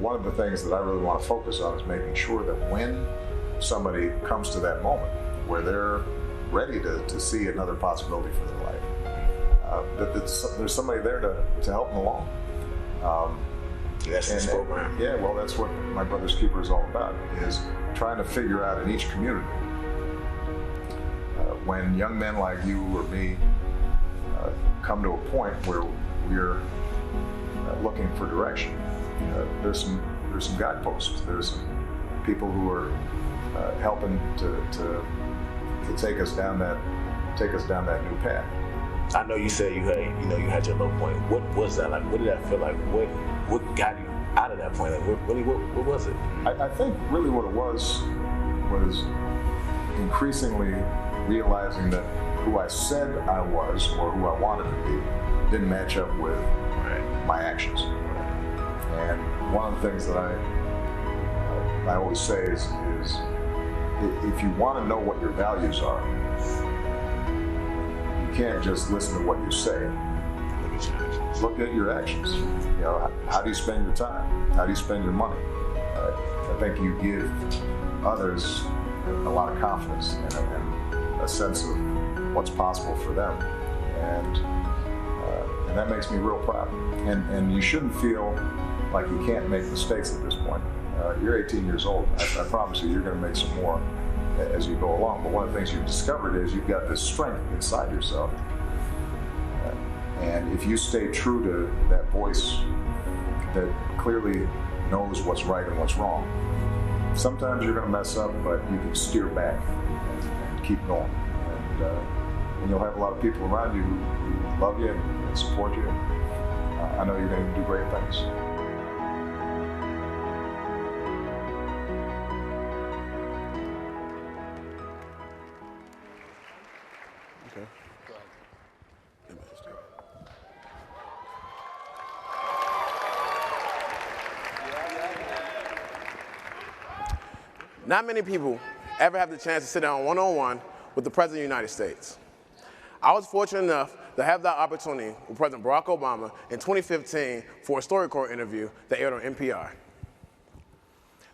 one of the things that I really want to focus on is making sure that when somebody comes to that moment where they're ready to see another possibility for their life, that there's somebody there to help them along. That's this program. Yeah, well, that's what My Brother's Keeper is all about, is trying to figure out in each community when young men like you or me come to a point where we're looking for direction. There's some guideposts. There's some people who are helping to take us down that new path. I know you said you had your low point. What was that like? What did that feel like? What got you out of that point? Like, what was it? I think really what it was increasingly realizing that who I said I was or who I wanted to be didn't match up with my actions. And one of the things that I always say is if you want to know what your values are, you can't just listen to what you say. Look at your actions. You know, how do you spend your time? How do you spend your money? I think you give others a lot of confidence and a sense of what's possible for them, and that makes me real proud. And you shouldn't feel like you can't make mistakes at this point. You're 18 years old. I promise you, you're going to make some more as you go along. But one of the things you've discovered is you've got this strength inside yourself. And if you stay true to that voice that clearly knows what's right and what's wrong, sometimes you're going to mess up, but you can steer back and keep going. And you'll have a lot of people around you who love you and support you. I know you're going to do great things. Okay. Not many people ever have the chance to sit down one-on-one with the President of the United States. I was fortunate enough to have that opportunity with President Barack Obama in 2015 for a StoryCorps interview that aired on NPR.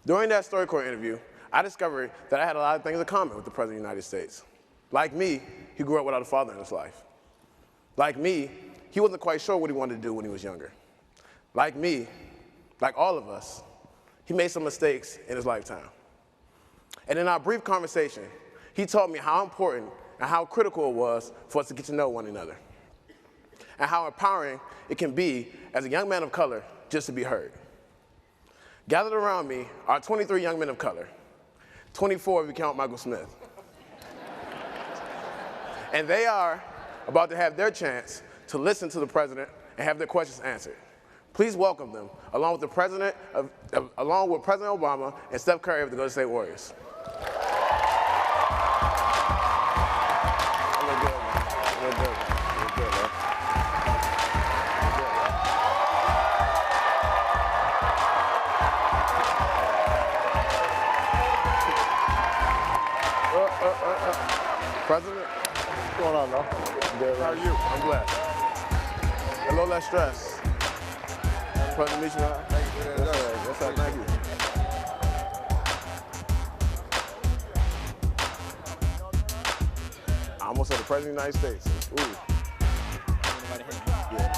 During that StoryCorps interview, I discovered that I had a lot of things in common with the President of the United States. Like me, he grew up without a father in his life. Like me, he wasn't quite sure what he wanted to do when he was younger. Like me, like all of us, he made some mistakes in his lifetime. And in our brief conversation, he taught me how important and how critical it was for us to get to know one another, and how empowering it can be as a young man of color just to be heard. Gathered around me are 23 young men of color, 24 if you count Michael Smith. And they are about to have their chance to listen to the president and have their questions answered. Please welcome them, along with President Obama and Steph Curry of the Golden State Warriors. President? What's going on, though? How are you? I'm glad. A little less stress. Pleasure to meet you. Yes, sir. Thank you. I almost said the President of the United States. Ooh. Yeah.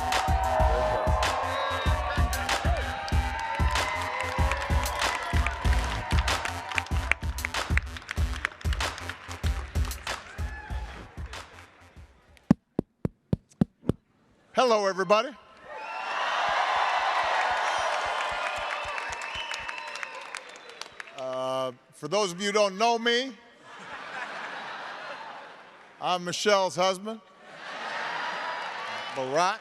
Hello, everybody. For those of you who don't know me, I'm Michelle's husband, Barack.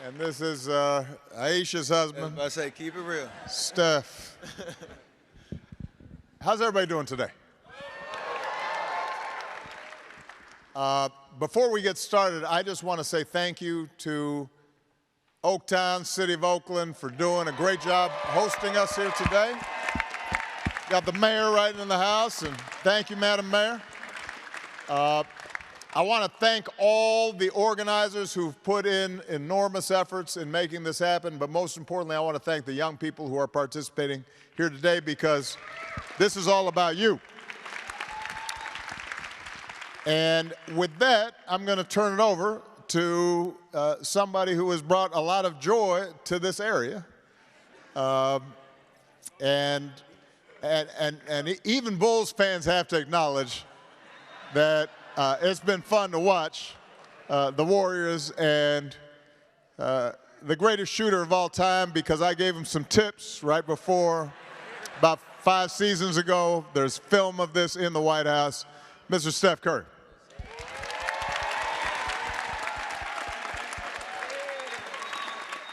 And this is Aisha's husband. I say, keep it real. Steph. How's everybody doing today? Before we get started, I just want to say thank you to Oaktown, City of Oakland, for doing a great job hosting us here today. Got the mayor right in the house, and thank you, Madam Mayor. I want to thank all the organizers who've put in enormous efforts in making this happen, but most importantly, I want to thank the young people who are participating here today, because this is all about you. And with that, I'm going to turn it over to somebody who has brought a lot of joy to this area. And even Bulls fans have to acknowledge that it's been fun to watch the Warriors and the greatest shooter of all time, because I gave him some tips right before, about 5 seasons ago. There's film of this in the White House. Mr. Steph Curry.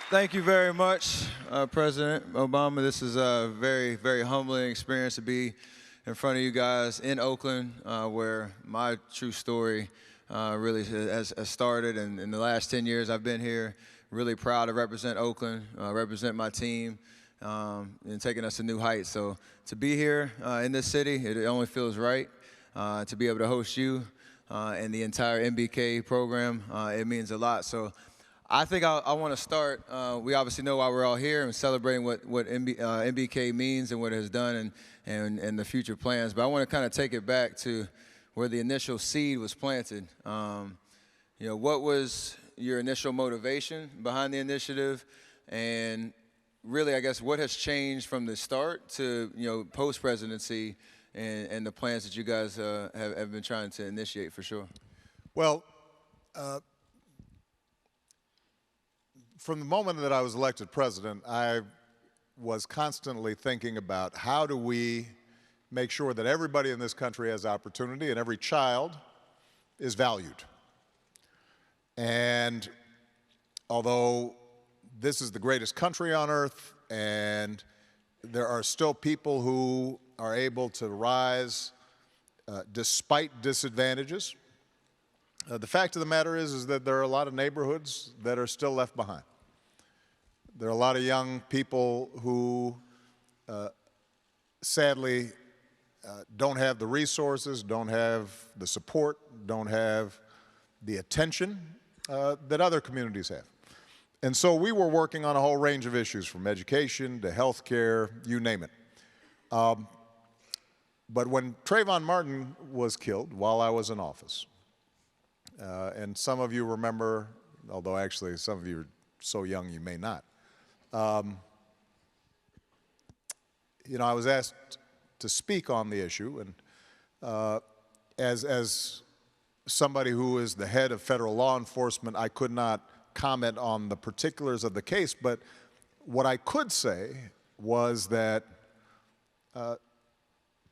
Thank you very much, President Obama. This is a very, very humbling experience to be in front of you guys in Oakland, where my true story really has started. And in the last 10 years I've been here, really proud to represent Oakland, represent my team, and taking us to new heights. So to be here in this city, it only feels right. To be able to host you and the entire MBK program, it means a lot. So I think I want to start. We obviously know why we're all here and celebrating what MBK means and what it has done and the future plans. But I want to kind of take it back to where the initial seed was planted. What was your initial motivation behind the initiative? And really, I guess, what has changed from the start to, post-presidency and the plans that you guys have been trying to initiate for sure? Well, from the moment that I was elected president, I was constantly thinking about how do we make sure that everybody in this country has opportunity and every child is valued. And although this is the greatest country on earth and there are still people who are able to rise despite disadvantages, the fact of the matter is that there are a lot of neighborhoods that are still left behind. There are a lot of young people who sadly don't have the resources, don't have the support, don't have the attention that other communities have. And so we were working on a whole range of issues, from education to health care, you name it. But when Trayvon Martin was killed while I was in office, and some of you remember, although actually some of you are so young you may not, I was asked to speak on the issue, and as somebody who is the head of federal law enforcement, I could not comment on the particulars of the case, but what I could say was that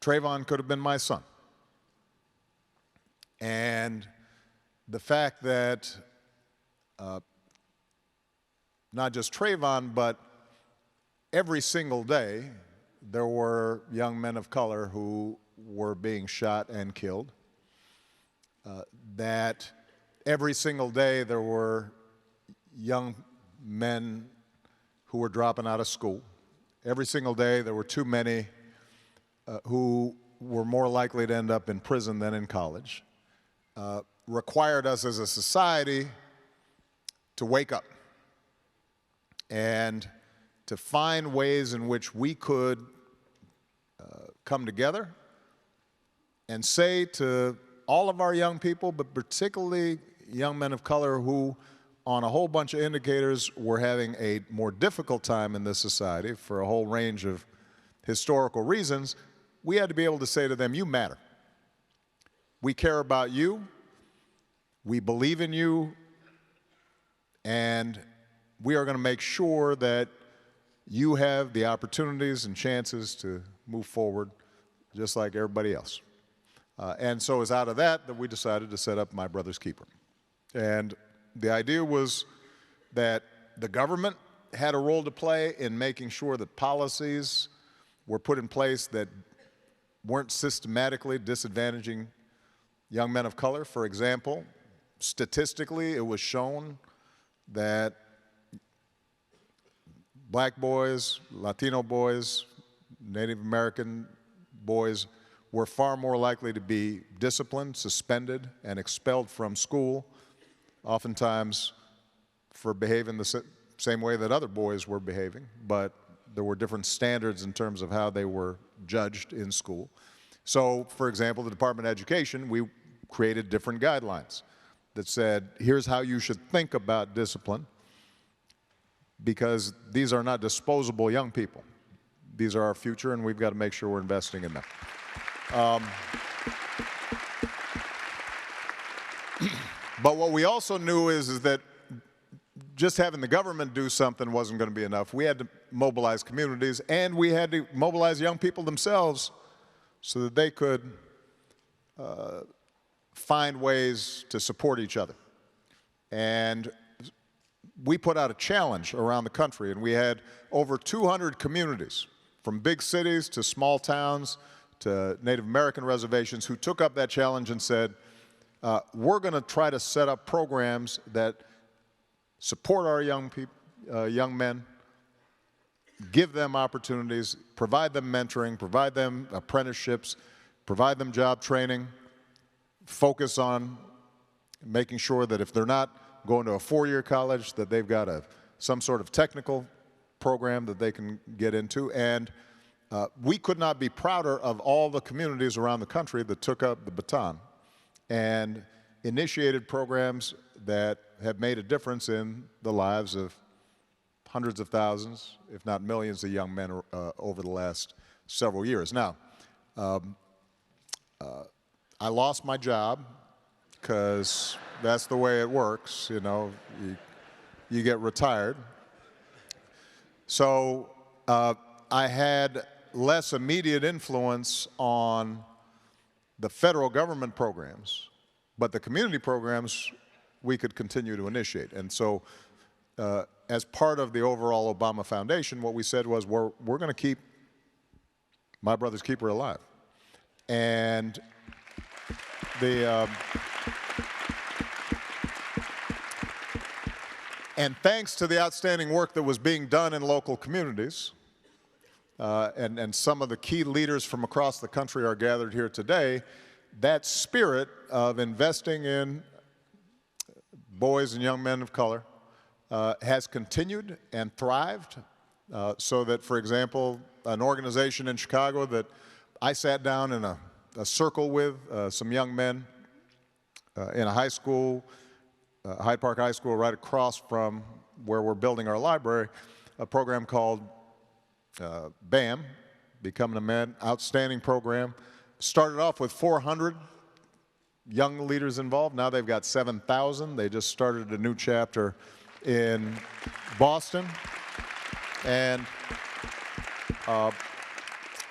Trayvon could have been my son. And the fact that not just Trayvon, but every single day there were young men of color who were being shot and killed, that every single day there were young men who were dropping out of school. Every single day there were too many who were more likely to end up in prison than in college, required us as a society to wake up and to find ways in which we could come together and say to all of our young people, but particularly young men of color who, on a whole bunch of indicators, were having a more difficult time in this society for a whole range of historical reasons, we had to be able to say to them, you matter. We care about you, we believe in you, and we are going to make sure that you have the opportunities and chances to move forward just like everybody else. And so it's out of that we decided to set up My Brother's Keeper. And the idea was that the government had a role to play in making sure that policies were put in place that weren't systematically disadvantaging young men of color. For example, statistically, it was shown that black boys, Latino boys, Native American boys were far more likely to be disciplined, suspended, and expelled from school, oftentimes for behaving the same way that other boys were behaving, but there were different standards in terms of how they were judged in school. So, for example, the Department of Education, we created different guidelines that said, here's how you should think about discipline, because these are not disposable young people. These are our future, and we've got to make sure we're investing in them. But what we also knew is that just having the government do something wasn't going to be enough. We had to mobilize communities, and we had to mobilize young people themselves so that they could find ways to support each other. And we put out a challenge around the country, and we had over 200 communities, from big cities to small towns to Native American reservations, who took up that challenge and said, we're going to try to set up programs that support our young men, give them opportunities, provide them mentoring, provide them apprenticeships, provide them job training, focus on making sure that if they're not going to a four-year college, that they've got some sort of technical program that they can get into. And we could not be prouder of all the communities around the country that took up the baton and initiated programs that have made a difference in the lives of hundreds of thousands, if not millions, of young men over the last several years. Now, I lost my job because that's the way it works, you know, you get retired. So I had less immediate influence on the federal government programs, but the community programs we could continue to initiate. And so as part of the overall Obama Foundation, what we said was we're going to keep My Brother's Keeper alive. And and thanks to the outstanding work that was being done in local communities, and some of the key leaders from across the country are gathered here today, that spirit of investing in boys and young men of color has continued and thrived, so that, for example, an organization in Chicago that I sat down in a circle with some young men in a high school, Hyde Park High School, right across from where we're building our library, a program called BAM, Becoming a Man, outstanding program. Started off with 400 young leaders involved. Now they've got 7,000. They just started a new chapter in Boston. And,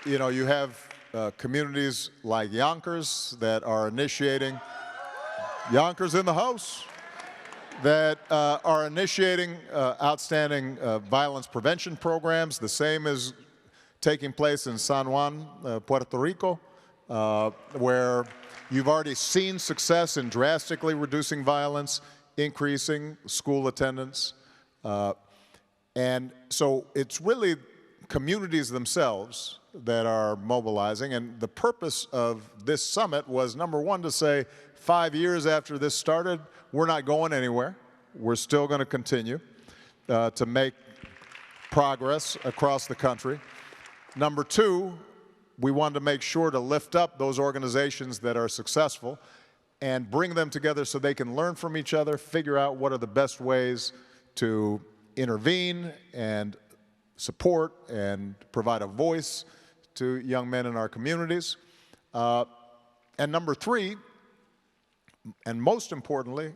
you know, you have communities like Yonkers that are initiating, Yonkers in the house, that are initiating outstanding violence prevention programs. The same is taking place in San Juan, Puerto Rico, where you've already seen success in drastically reducing violence, increasing school attendance. And so it's really communities themselves that are mobilizing. And the purpose of this summit was, number one, to say 5 years after this started, we're not going anywhere. We're still going to continue to make progress across the country. Number two, we wanted to make sure to lift up those organizations that are successful and bring them together so they can learn from each other, figure out what are the best ways to intervene and support and provide a voice to young men in our communities. And number three, and most importantly,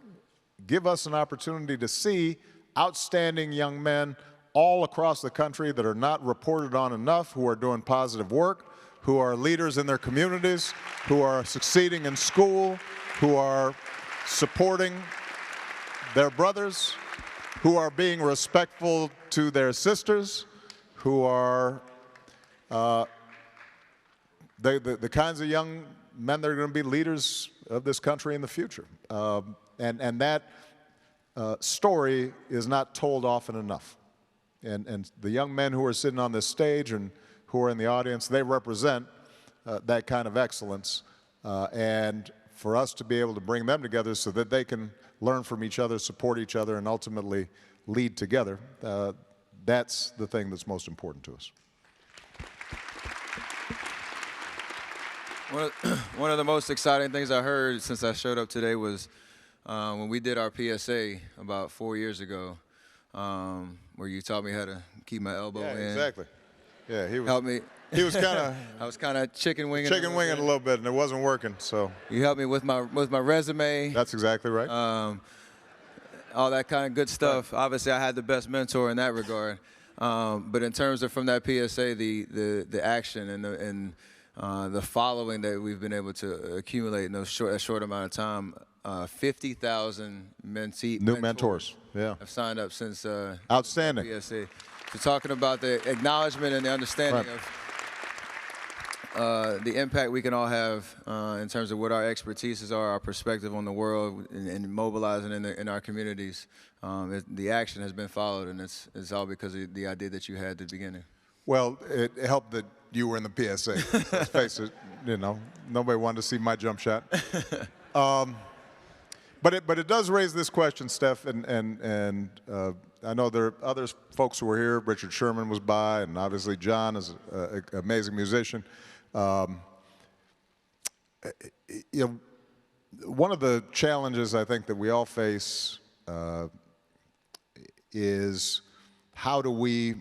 give us an opportunity to see outstanding young men all across the country that are not reported on enough, who are doing positive work, who are leaders in their communities, who are succeeding in school, who are supporting their brothers, who are being respectful to their sisters, who are the kinds of young men that are going to be leaders of this country in the future. And that story is not told often enough. And the young men who are sitting on this stage and who are in the audience, they represent that kind of excellence, and for us to be able to bring them together so that they can learn from each other, support each other, and ultimately lead together, that's the thing that's most important to us. One of the most exciting things I heard since I showed up today was when we did our PSA about 4 years ago, where you taught me how to keep my elbow in. Exactly. Yeah, he was. Helped me. He was kind of I was kind of chicken winging. a little bit, and it wasn't working. So you helped me with my resume. that's exactly right. All that kind of good stuff. Right. Obviously, I had the best mentor in that regard. But in terms of from that PSA, the action and the following that we've been able to accumulate in a short amount of time, 50,000 new mentors. Yeah, have signed up since. Outstanding. PSA. So talking about the acknowledgement and the understanding of the impact we can all have in terms of what our expertises are, our perspective on the world, and mobilizing in our communities. The action has been followed, and it's all because of the idea that you had at the beginning. Well, it helped that you were in the PSA. Let's face it, nobody wanted to see my jump shot. But it does raise this question, Steph, and I know there are other folks who were here. Richard Sherman was by, and obviously John is an amazing musician. One of the challenges I think that we all face is how do we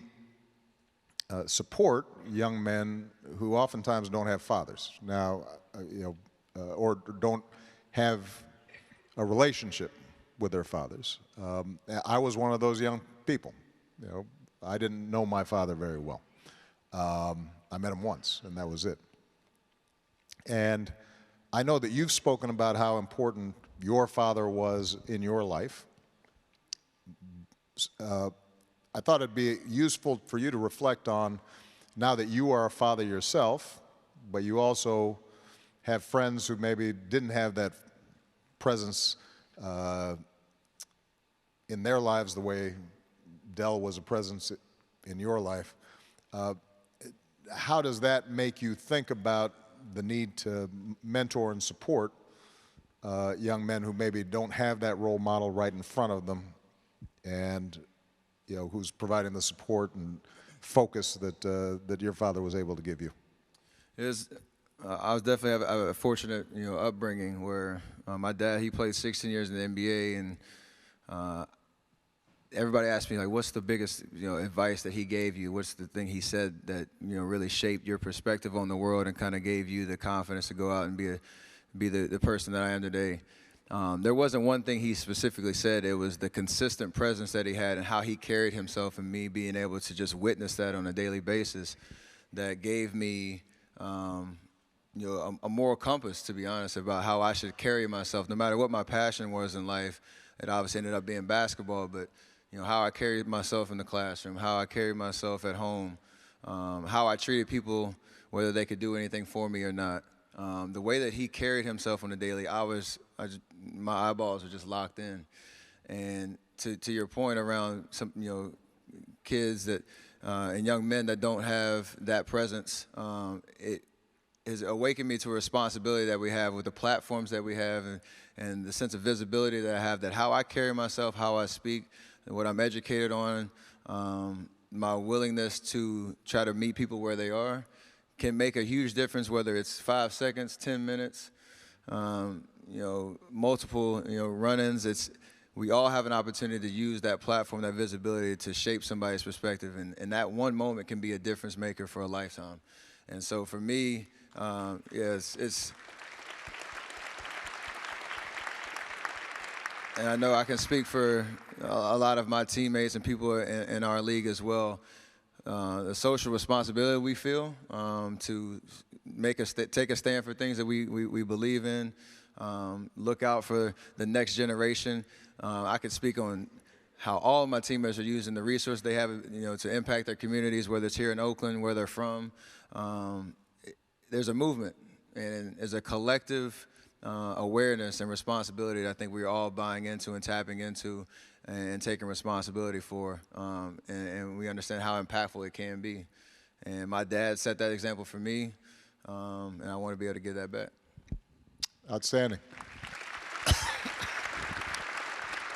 support young men who oftentimes don't have fathers now, or don't have a relationship with their fathers. I was one of those young people. I didn't know my father very well. I met him once, and that was it. And I know that you've spoken about how important your father was in your life. I thought it'd be useful for you to reflect on, now that you are a father yourself, but you also have friends who maybe didn't have that presence in their lives the way Dell was a presence in your life. How does that make you think about the need to mentor and support young men who maybe don't have that role model right in front of them, and who's providing the support and focus that your father was able to give you? I was definitely a fortunate upbringing where my dad, he played 16 years in the NBA, and everybody asked me, like, what's the biggest advice that he gave you? What's the thing he said that really shaped your perspective on the world and kind of gave you the confidence to go out and be the person that I am today? There wasn't one thing he specifically said. It was the consistent presence that he had and how he carried himself, and me being able to just witness that on a daily basis that gave me a moral compass, to be honest, about how I should carry myself, no matter what my passion was in life. It obviously ended up being basketball, but how I carried myself in the classroom, how I carried myself at home, how I treated people, whether they could do anything for me or not. The way that he carried himself on the daily, my eyeballs were just locked in. And to your point around some kids that and young men that don't have that presence, it has awakened me to a responsibility that we have with the platforms that we have, and the sense of visibility that I have, that how I carry myself, how I speak, and what I'm educated on, my willingness to try to meet people where they are, can make a huge difference, whether it's 5 seconds, 10 minutes, multiple run-ins. We all have an opportunity to use that platform, that visibility, to shape somebody's perspective, and that one moment can be a difference maker for a lifetime. And so for me, it's and I know I can speak for a lot of my teammates and people in our league as well. The social responsibility we feel to take a stand for things that we believe in, look out for the next generation. I could speak on how all of my teammates are using the resource they have, to impact their communities, whether it's here in Oakland, where they're from. There's a movement, and there's a collective awareness and responsibility that I think we're all buying into and tapping into and taking responsibility for, and we understand how impactful it can be. And my dad set that example for me. and I want to be able to give that back. Outstanding.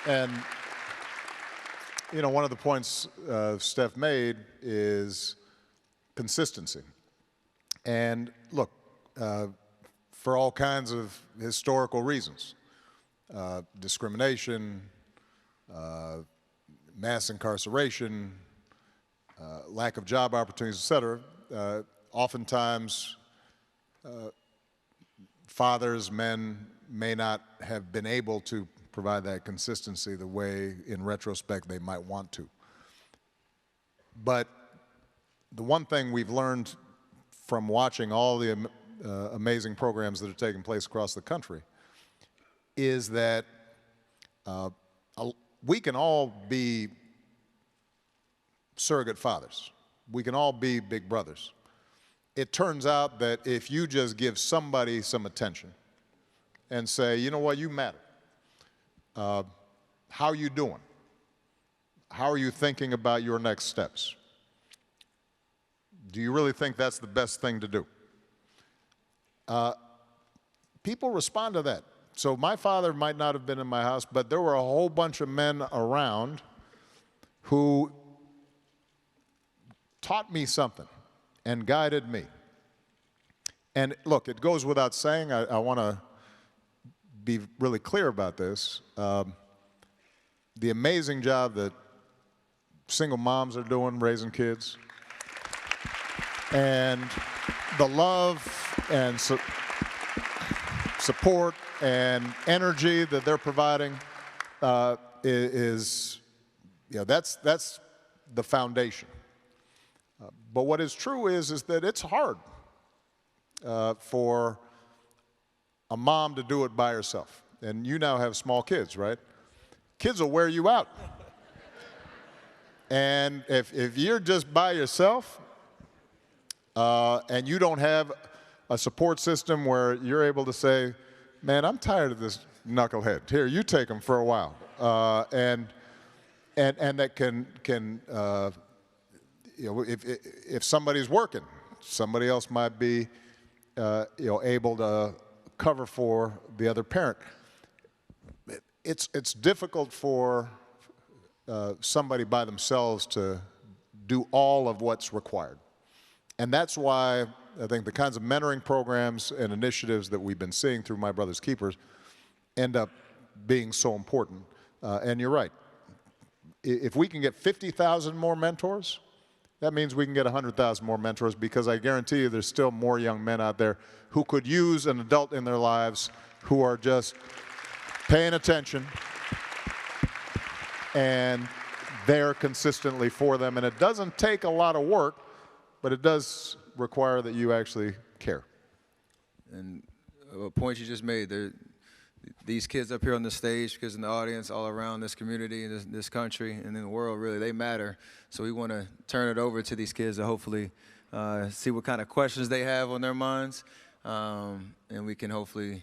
And, you know, one of the points Steph made is consistency. And look, for all kinds of historical reasons, discrimination, mass incarceration, lack of job opportunities, et cetera, oftentimes fathers, men, may not have been able to provide that consistency the way, in retrospect, they might want to. But the one thing we've learned from watching all the amazing programs that are taking place across the country is that we can all be surrogate fathers. We can all be big brothers. It turns out that if you just give somebody some attention and say, you know what, you matter. How are you doing? How are you thinking about your next steps? Do you really think that's the best thing to do? People respond to that. So my father might not have been in my house, but there were a whole bunch of men around who taught me something and guided me. And look, it goes without saying, I want to be really clear about this. The amazing job that single moms are doing raising kids, and the love and support and energy that they're providing is, you know, that's the foundation. But what is true is that it's hard for a mom to do it by herself. And you now have small kids, right? Kids will wear you out. And if you're just by yourself and you don't have a support system where you're able to say, man, I'm tired of this knucklehead. Here, you take him for a while. And that can you know, if somebody's working, somebody else might be you know, able to cover for the other parent. It's difficult for somebody by themselves to do all of what's required. And that's why I think the kinds of mentoring programs and initiatives that we've been seeing through My Brother's Keepers end up being so important. And you're right. If we can get 50,000 more mentors, that means we can get 100,000 more mentors, because I guarantee you there's still more young men out there who could use an adult in their lives who are just paying attention and there consistently for them. And it doesn't take a lot of work, but it does require that you actually care. And a point you just made, these kids up here on the stage, because in the audience, all around this community, and this country, and in the world, really, they matter. So we want to turn it over to these kids to hopefully see what kind of questions they have on their minds, and we can hopefully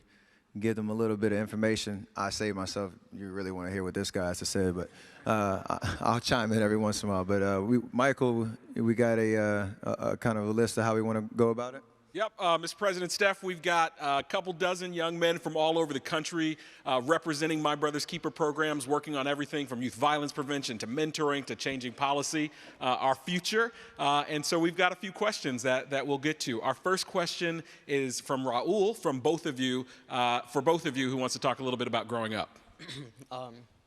give them a little bit of information. I say myself, you really want to hear what this guy has to say, but I'll chime in every once in a while. But Michael, we got a kind of a list of how we want to go about it. Yep, Mr. President Steph, we've got a couple dozen young men from all over the country representing My Brother's Keeper programs, working on everything from youth violence prevention to mentoring to changing policy, our future. And so we've got a few questions that we'll get to. Our first question is from Raul, from both of you, for both of you, who wants to talk a little bit about growing up.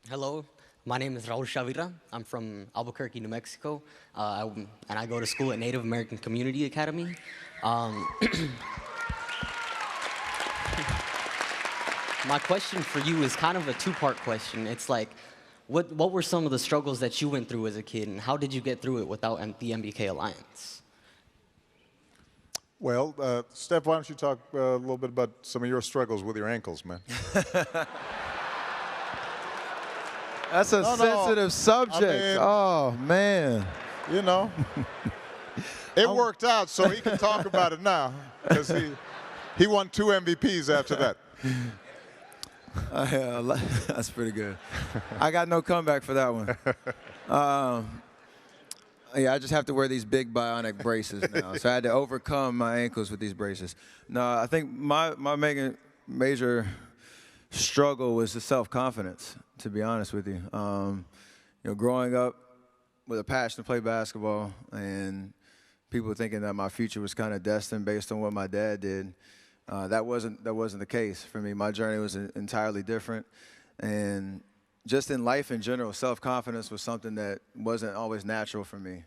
Hello. My name is Raul Chavira. I'm from Albuquerque, New Mexico, and I go to school at Native American Community Academy. My question for you is kind of a two-part question. It's like, what were some of the struggles that you went through as a kid, and how did you get through it without the MBK Alliance? Well, Steph, why don't you talk a little bit about some of your struggles with your ankles, man? That's a sensitive subject. I mean, oh, man. You know, it worked out, so he can talk about it now, because he won 2 MVPs after that. That's pretty good. I got no comeback for that one. Yeah, I just have to wear these big bionic braces now. So I had to overcome my ankles with these braces. No, I think my major struggle was the self-confidence, to be honest with you. Growing up with a passion to play basketball and people thinking that my future was kind of destined based on what my dad did, that wasn't the case for me. My journey was entirely different. And just in life in general, self-confidence was something that wasn't always natural for me.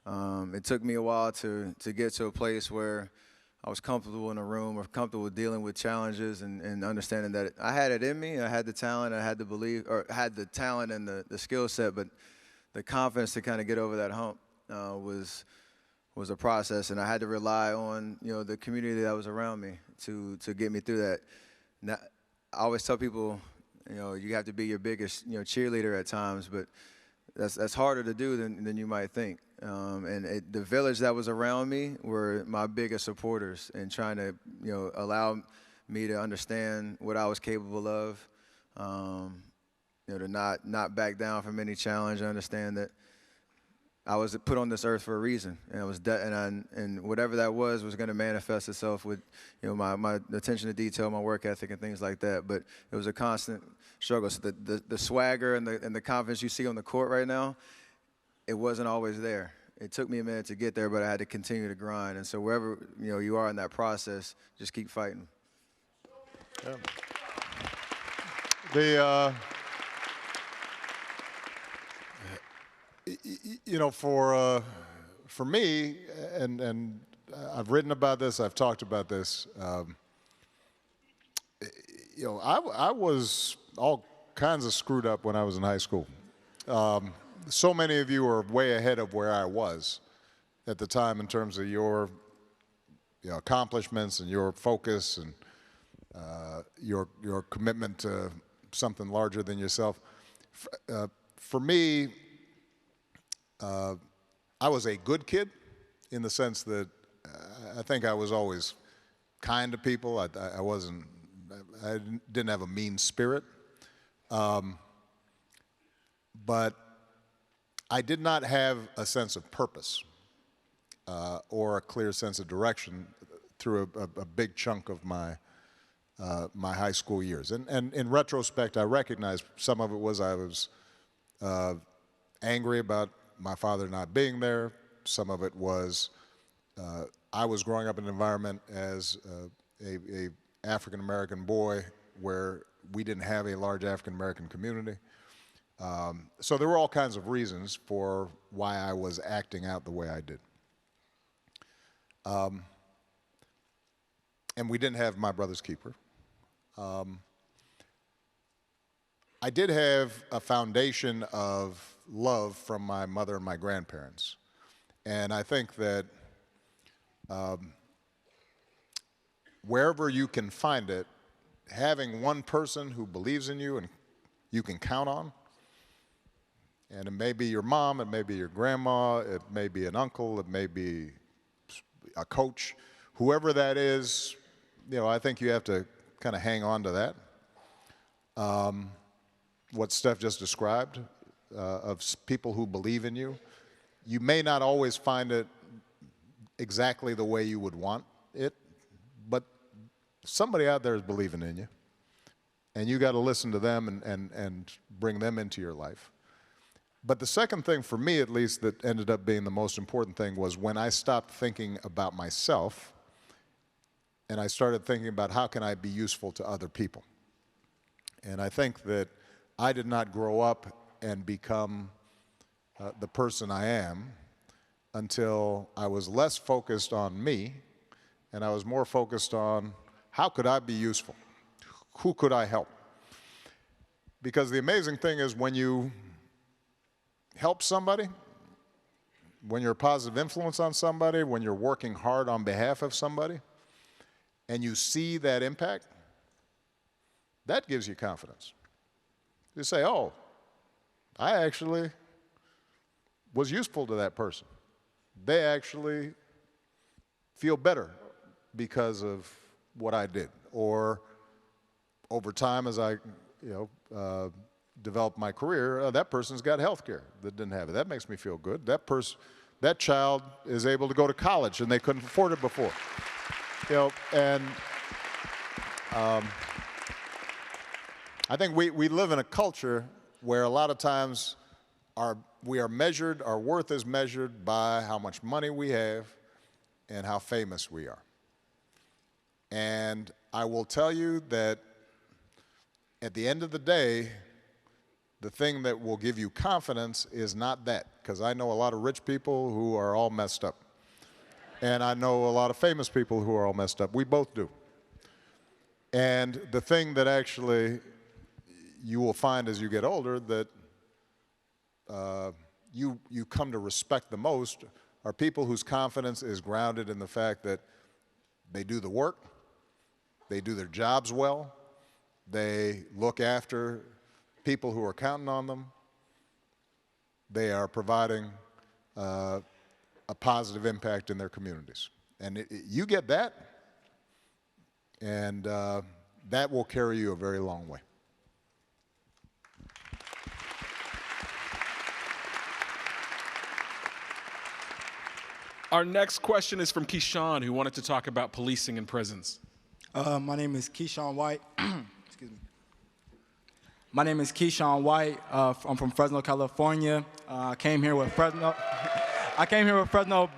It took me a while to get to a place where I was comfortable in a room or comfortable dealing with challenges and understanding that I had it in me. I had the talent, I had the belief, or had the talent and the skill set, but the confidence to kind of get over that hump was a process, and I had to rely on the community that was around me to get me through that. Now, I always tell people, you have to be your biggest cheerleader at times, but that's harder to do than you might think. And the village that was around me were my biggest supporters in trying to allow me to understand what I was capable of. To not back down from any challenge. I understand that I was put on this earth for a reason, and I was and whatever that was going to manifest itself with my attention to detail, my work ethic, and things like that. But it was a constant struggle. So the swagger and the confidence you see on the court right now, it wasn't always there. It took me a minute to get there, but I had to continue to grind. And so wherever you are in that process, just keep fighting. Yeah. For me, and I've written about this, I've talked about this. I was all kinds of screwed up when I was in high school. So many of you are way ahead of where I was at the time in terms of your accomplishments and your focus and your commitment to something larger than yourself. For me, I was a good kid in the sense that I think I was always kind to people. I didn't have a mean spirit. But I did not have a sense of purpose or a clear sense of direction through a big chunk of my high school years. And in retrospect, I recognize some of it was I was angry about my father not being there. Some of it was I was growing up in an environment as a African-American boy where we didn't have a large African-American community. So there were all kinds of reasons for why I was acting out the way I did. And we didn't have my brother's keeper. I did have a foundation of love from my mother and my grandparents. And I think that wherever you can find it, having one person who believes in you and you can count on, and it may be your mom, it may be your grandma, it may be an uncle, it may be a coach, whoever that is, I think you have to kind of hang on to that. What Steph just described of people who believe in you, you may not always find it exactly the way you would want it, but somebody out there is believing in you, and you got to listen to them and bring them into your life. But the second thing, for me at least, that ended up being the most important thing was when I stopped thinking about myself and I started thinking about how can I be useful to other people. And I think that I did not grow up and become the person I am until I was less focused on me and I was more focused on how could I be useful? Who could I help? Because the amazing thing is when you help somebody, when you're a positive influence on somebody, when you're working hard on behalf of somebody, and you see that impact, that gives you confidence. You say, oh, I actually was useful to that person. They actually feel better because of what I did. Or over time, as I developed my career, that person's got health care that didn't have it. That makes me feel good. That that child is able to go to college, and they couldn't afford it before. You know, and I think we live in a culture where a lot of times our worth is measured by how much money we have and how famous we are. And I will tell you that at the end of the day, the thing that will give you confidence is not that, because I know a lot of rich people who are all messed up. And I know a lot of famous people who are all messed up. We both do. And the thing that actually you will find as you get older that you come to respect the most are people whose confidence is grounded in the fact that they do the work, they do their jobs well, they look after people who are counting on them, they are providing a positive impact in their communities. And you get that, and that will carry you a very long way. Our next question is from Keyshawn, who wanted to talk about policing in prisons. My name is Keyshawn White. Excuse me. My name is Keyshawn White. I'm from Fresno, California. I came here with Fresno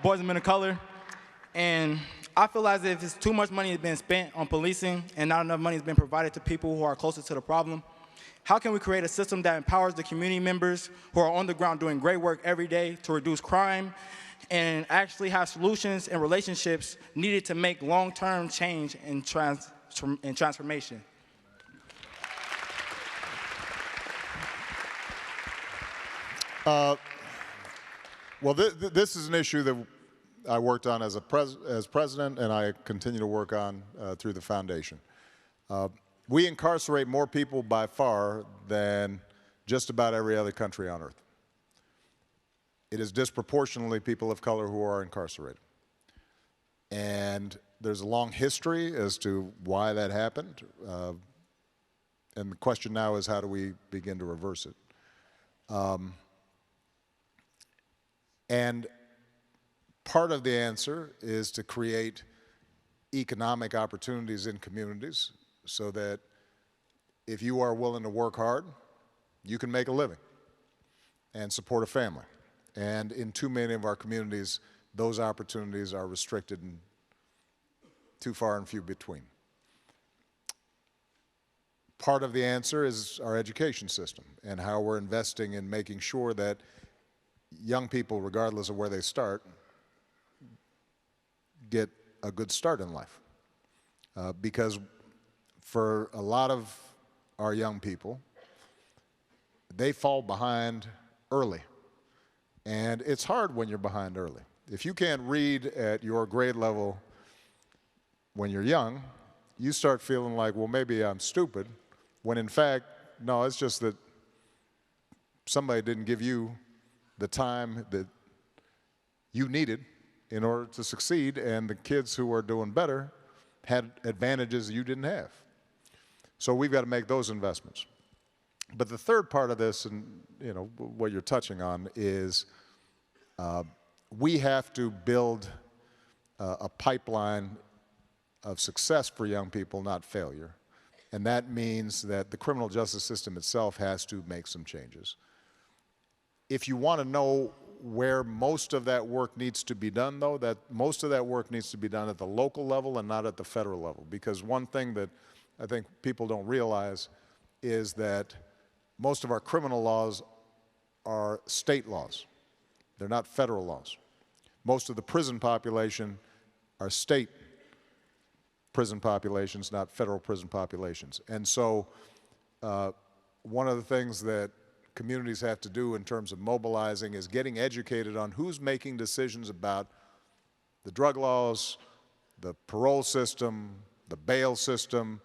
Boys and Men of Color, and I feel as if it's too much money has been spent on policing and not enough money has been provided to people who are closer to the problem. How can we create a system that empowers the community members who are on the ground doing great work every day to reduce crime and actually have solutions and relationships needed to make long-term change and transformation? Well, this is an issue that I worked on as president, and I continue to work on through the foundation. We incarcerate more people by far than just about every other country on earth. It is disproportionately people of color who are incarcerated. And there's a long history as to why that happened. And the question now is, how do we begin to reverse it? And part of the answer is to create economic opportunities in communities so that if you are willing to work hard, you can make a living and support a family. And in too many of our communities, those opportunities are restricted and too far and few between. Part of the answer is our education system and how we're investing in making sure that young people, regardless of where they start, get a good start in life. Because for a lot of our young people, they fall behind early. And it's hard when you're behind early. If you can't read at your grade level when you're young, you start feeling like, well, maybe I'm stupid, when in fact, no, it's just that somebody didn't give you the time that you needed in order to succeed, and the kids who are doing better had advantages you didn't have. So we've got to make those investments. But the third part of this, and you know what you're touching on, is we have to build a pipeline of success for young people, not failure. And that means that the criminal justice system itself has to make some changes. If you want to know where most of that work needs to be done, though, that most of that work needs to be done at the local level and not at the federal level. Because one thing that I think people don't realize is that most of our criminal laws are state laws. They're not federal laws. Most of the prison population are state prison populations, not federal prison populations. And so one of the things that communities have to do in terms of mobilizing is getting educated on who's making decisions about the drug laws, the parole system, the bail system,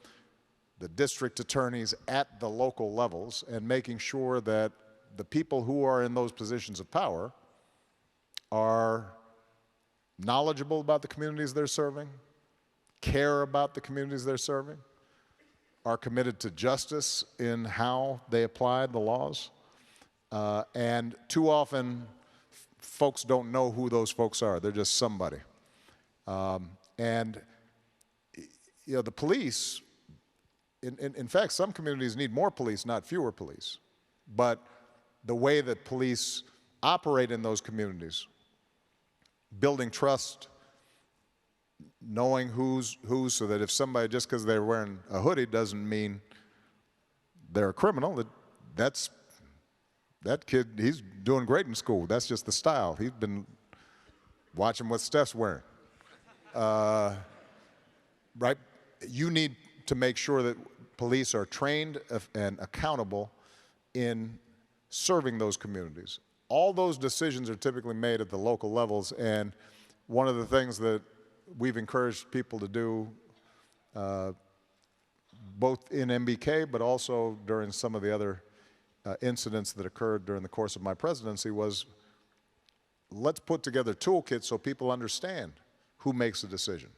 the district attorneys at the local levels, and making sure that the people who are in those positions of power are knowledgeable about the communities they're serving, care about the communities they're serving, are committed to justice in how they apply the laws. And too often, folks don't know who those folks are. They're just somebody. And the police, in fact, some communities need more police, not fewer police. But the way that police operate in those communities, building trust, knowing who's so that if somebody, just because they're wearing a hoodie doesn't mean they're a criminal. That kid, he's doing great in school. That's just the style. He's been watching what Steph's wearing. Right? You need to make sure that police are trained and accountable in serving those communities. All those decisions are typically made at the local levels, and one of the things that we've encouraged people to do, both in MBK, but also during some of the other incidents that occurred during the course of my presidency, was let's put together toolkits so people understand who makes a decision.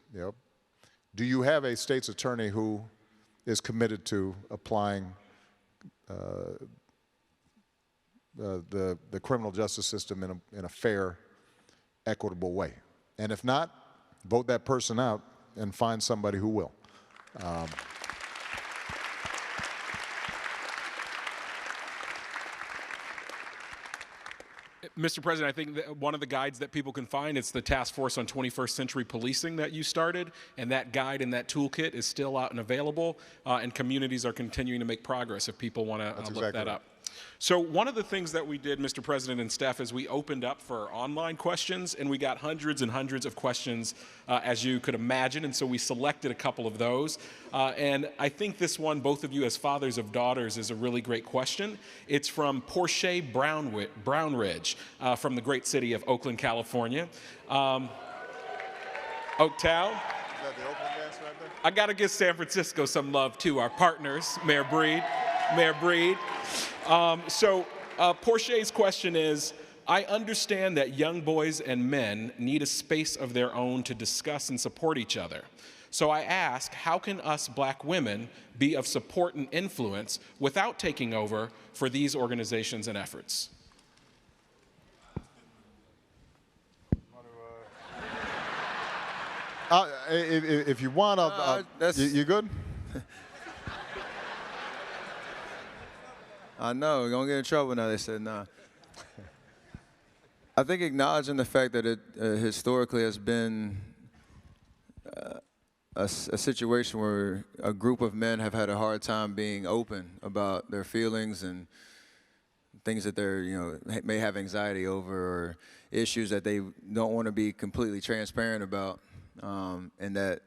Do you have a state's attorney who is committed to applying the criminal justice system in a fair, equitable way? And if not, vote that person out and find somebody who will. Mr. President, I think that one of the guides that people can find, it's the Task Force on 21st Century Policing that you started, and that guide and that toolkit is still out and available, and communities are continuing to make progress if people want to look that up. So one of the things that we did, Mr. President and Steph, is we opened up for online questions, and we got hundreds and hundreds of questions, as you could imagine, and so we selected a couple of those. And I think this one, both of you as fathers of daughters, is a really great question. It's from Portia Brownridge from the great city of Oakland, California. Oaktown. Is that the Oakland dance right there? I got to give San Francisco some love, too, our partners, Mayor Breed. Portia's question is, I understand that young boys and men need a space of their own to discuss and support each other. So I ask, how can us black women be of support and influence without taking over for these organizations and efforts? If you want, you good? I know, we're going to get in trouble now. They said, nah. I think acknowledging the fact that it historically has been a situation where a group of men have had a hard time being open about their feelings and things that they're, may have anxiety over, or issues that they don't want to be completely transparent about, and that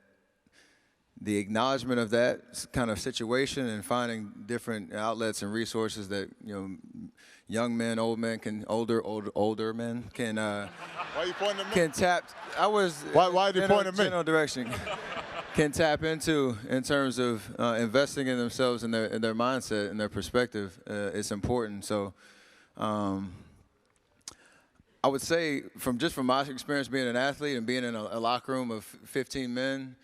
the acknowledgement of that kind of situation and finding different outlets and resources that young men, older men can Why are you pointing at me? can tap. Why did you point at me? General direction can tap into in terms of investing in themselves and their mindset and their perspective. It's important. So I would say from my experience being an athlete and being in a locker room of 15 men.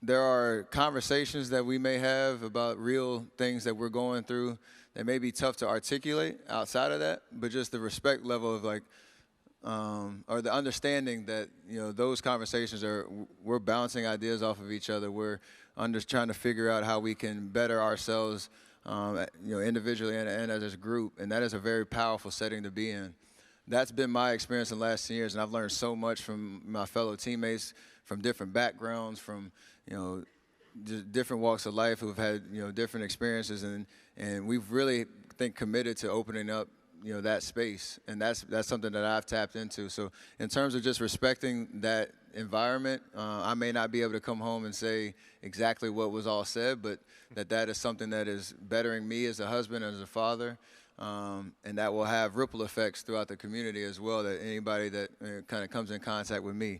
There are conversations that we may have about real things that we're going through that may be tough to articulate outside of that, but just the respect level of or the understanding that, those conversations we're bouncing ideas off of each other. We're just trying to figure out how we can better ourselves, individually and as a group, and that is a very powerful setting to be in. That's been my experience in the last 10 years, and I've learned so much from my fellow teammates, from different backgrounds, from different walks of life who've had different experiences, and we've really committed to opening up that space, and that's something that I've tapped into. So in terms of just respecting that environment, I may not be able to come home and say exactly what was all said, but that is something that is bettering me as a husband, as a father. And that will have ripple effects throughout the community as well, that anybody that kind of comes in contact with me.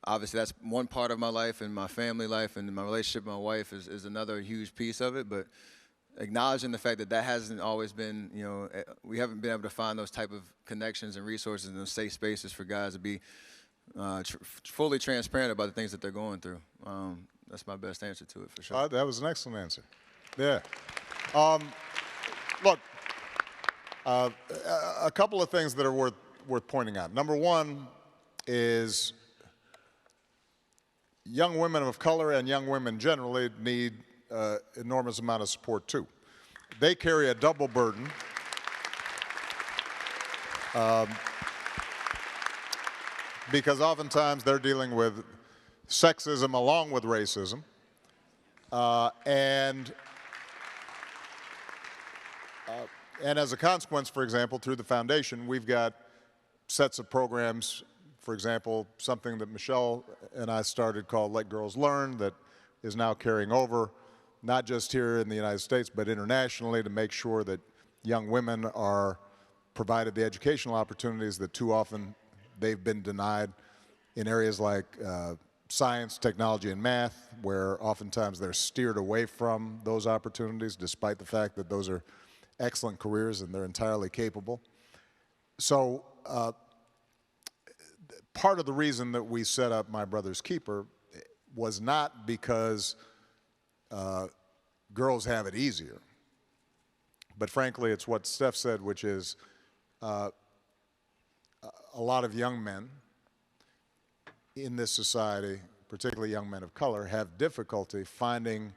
Obviously, that's one part of my life, and my family life and my relationship with my wife is another huge piece of it. But acknowledging the fact that hasn't always been, we haven't been able to find those type of connections and resources and those safe spaces for guys to be fully transparent about the things that they're going through. That's my best answer to it, for sure. That was an excellent answer. Yeah. Look, a couple of things that are worth pointing out. Number one is young women of color and young women generally need enormous amount of support too. They carry a double burden. Because oftentimes they're dealing with sexism along with racism. And as a consequence, for example, through the foundation, we've got sets of programs, for example, something that Michelle and I started called Let Girls Learn that is now carrying over, not just here in the United States, but internationally, to make sure that young women are provided the educational opportunities that too often they've been denied in areas like science, technology, and math, where oftentimes they're steered away from those opportunities, despite the fact that those are excellent careers and they're entirely capable. So part of the reason that we set up My Brother's Keeper was not because girls have it easier, but frankly, it's what Steph said, which is a lot of young men in this society, particularly young men of color, have difficulty finding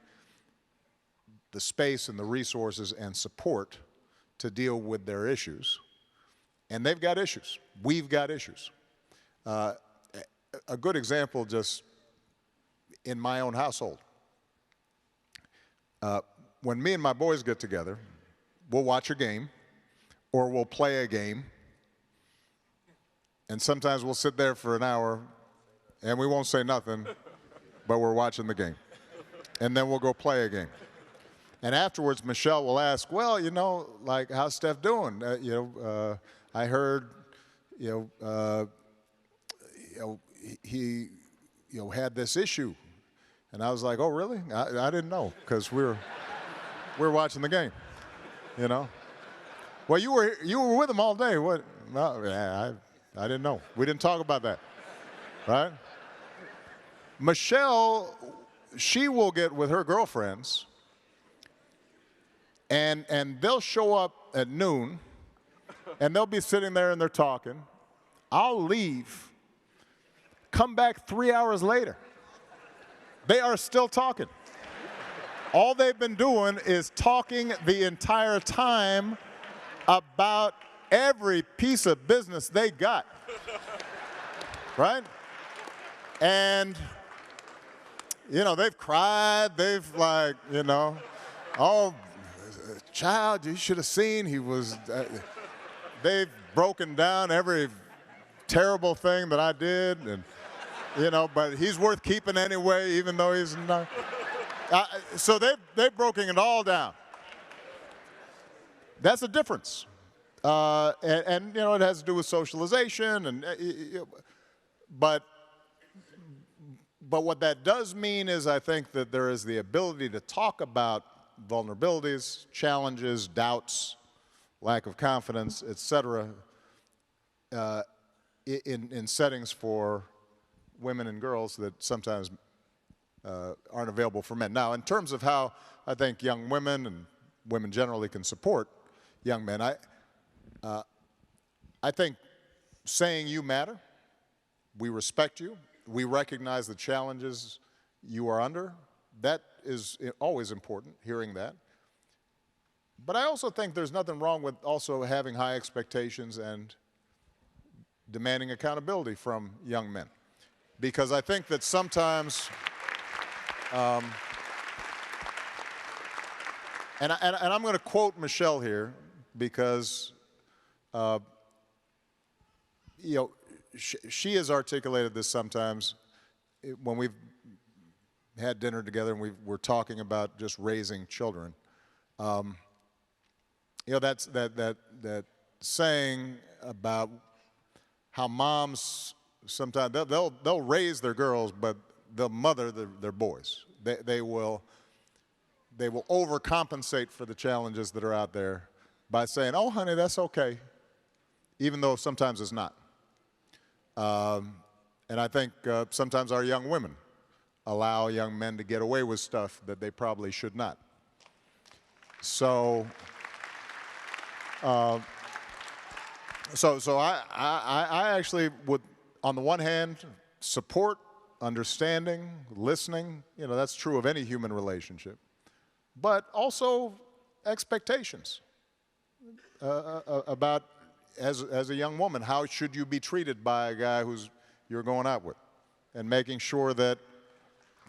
the space and the resources and support to deal with their issues. And they've got issues. We've got issues. A good example just in my own household. When me and my boys get together, we'll watch a game or we'll play a game. And sometimes we'll sit there for an hour and we won't say nothing, but we're watching the game. And then we'll go play a game. And afterwards, Michelle will ask, well, you know, like, how's Steph doing? I heard, he had this issue. And I was like, oh, really? I didn't know, because we're watching the game, you know? Well, you were with him all day. What? No, yeah, I didn't know. We didn't talk about that, right? Michelle, she will get with her girlfriends, and they'll show up at noon, and they'll be sitting there and they're talking. I'll leave, come back 3 hours later. They are still talking. All they've been doing is talking the entire time about every piece of business they got, right? And, they've cried, they've oh, child, you should have seen, they've broken down every terrible thing that I did, and, but he's worth keeping anyway, even though he's not. So they've broken it all down. That's the difference. And it has to do with socialization, but what that does mean is I think that there is the ability to talk about vulnerabilities, challenges, doubts, lack of confidence, et cetera, in settings for women and girls that sometimes aren't available for men. Now, in terms of how I think young women and women generally can support young men, I think saying you matter, we respect you, we recognize the challenges you are under, that is always important, hearing that. But I also think there's nothing wrong with also having high expectations and demanding accountability from young men. Because I think that sometimes, and I'm going to quote Michelle here because, she has articulated this sometimes when we've had dinner together and we're talking about just raising children. That's that saying about how moms sometimes they'll raise their girls, but they'll mother their boys. They will overcompensate for the challenges that are out there by saying, "Oh, honey, that's okay," even though sometimes it's not. And I think sometimes our young women allow young men to get away with stuff that they probably should not. So, So I actually would, on the one hand, support, understanding, listening. You know, that's true of any human relationship. But also expectations about, as a young woman, how should you be treated by a guy who's you're going out with? And making sure that